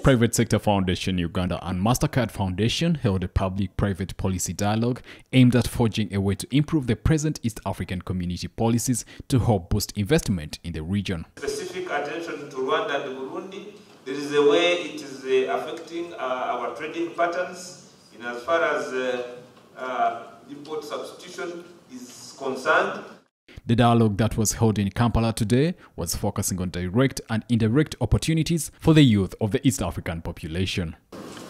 Private Sector Foundation Uganda and MasterCard Foundation held a public-private policy dialogue aimed at forging a way to improve the present East African community policies to help boost investment in the region. Specific attention to Rwanda and Burundi. There is a way it is affecting our trading patterns in as far as import substitution is concerned. The dialogue that was held in Kampala today was focusing on direct and indirect opportunities for the youth of the East African population.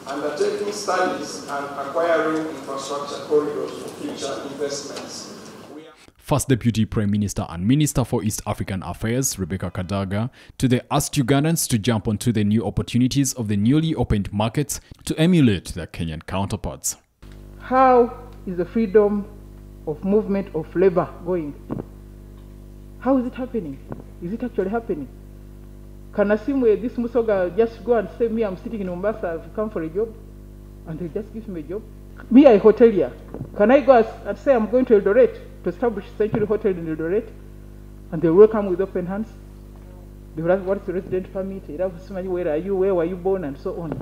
Undertaking studies and acquiring infrastructure corridors for future investments. First Deputy Prime Minister and Minister for East African Affairs, Rebecca Kadaga, today asked Ugandans to jump onto the new opportunities of the newly opened markets to emulate their Kenyan counterparts. How is the freedom of movement of labor going? How is it happening? Is it actually happening? Can Asimwe, this Musoga, just go and say, me, I'm sitting in Mombasa, I've come for a job, and they just give me a job? Me, a hotelier. Can I go and say I'm going to Eldoret to establish a Century Hotel in Eldoret, and they welcome with open hands? They will ask, what's the resident permit? They ask somebody, where are you? Where were you born? And so on.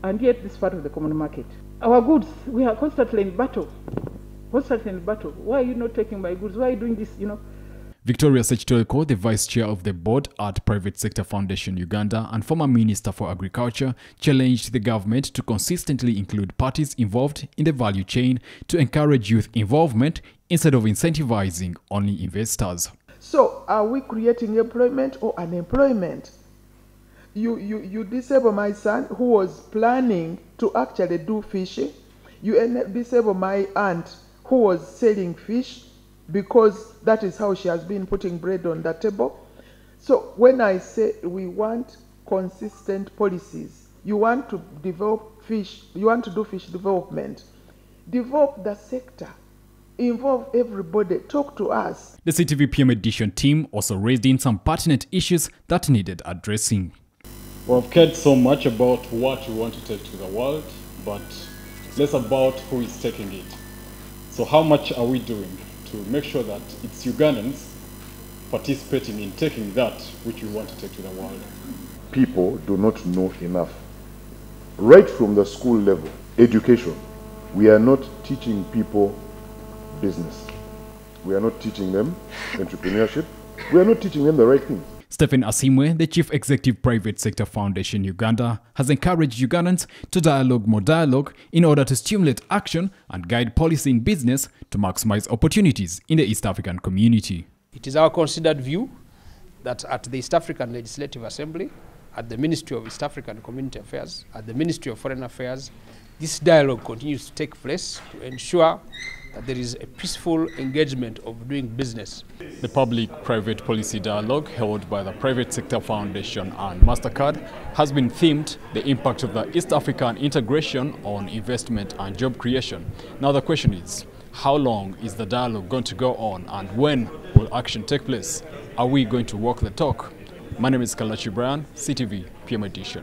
And yet, this part of the common market. Our goods, we are constantly in battle. Constantly in battle. Why are you not taking my goods? Why are you doing this, Victoria Sechitoeko, the Vice Chair of the Board at Private Sector Foundation Uganda and former Minister for Agriculture, challenged the government to consistently include parties involved in the value chain to encourage youth involvement instead of incentivizing only investors. So, are we creating employment or unemployment? You disable my son who was planning to actually do fishing. You disable my aunt who was selling fish, because that is how she has been putting bread on the table. So when I say we want consistent policies, you want to develop fish, you want to do fish development, develop the sector, involve everybody, talk to us. The CTV PM edition team also raised in some pertinent issues that needed addressing. We've cared so much about what we want to take to the world, but less about who is taking it. So how much are we doing to make sure that it's Ugandans participating in taking that which we want to take to the world? People do not know enough. Right from the school level, education, we are not teaching people business. We are not teaching them entrepreneurship. We are not teaching them the right things. Stephen Asimwe, the Chief Executive Private Sector Foundation Uganda, has encouraged Ugandans to dialogue in order to stimulate action and guide policy in business to maximize opportunities in the East African community. It is our considered view that at the East African Legislative Assembly, at the Ministry of East African Community Affairs, at the Ministry of Foreign Affairs, this dialogue continues to take place to ensure that there is a peaceful engagement of doing business. The public-private policy dialogue held by the Private Sector Foundation and MasterCard has been themed the impact of the East African integration on investment and job creation. Now the question is, how long is the dialogue going to go on and when will action take place? Are we going to walk the talk? My name is Kalachi Brian, CTV PM Edition.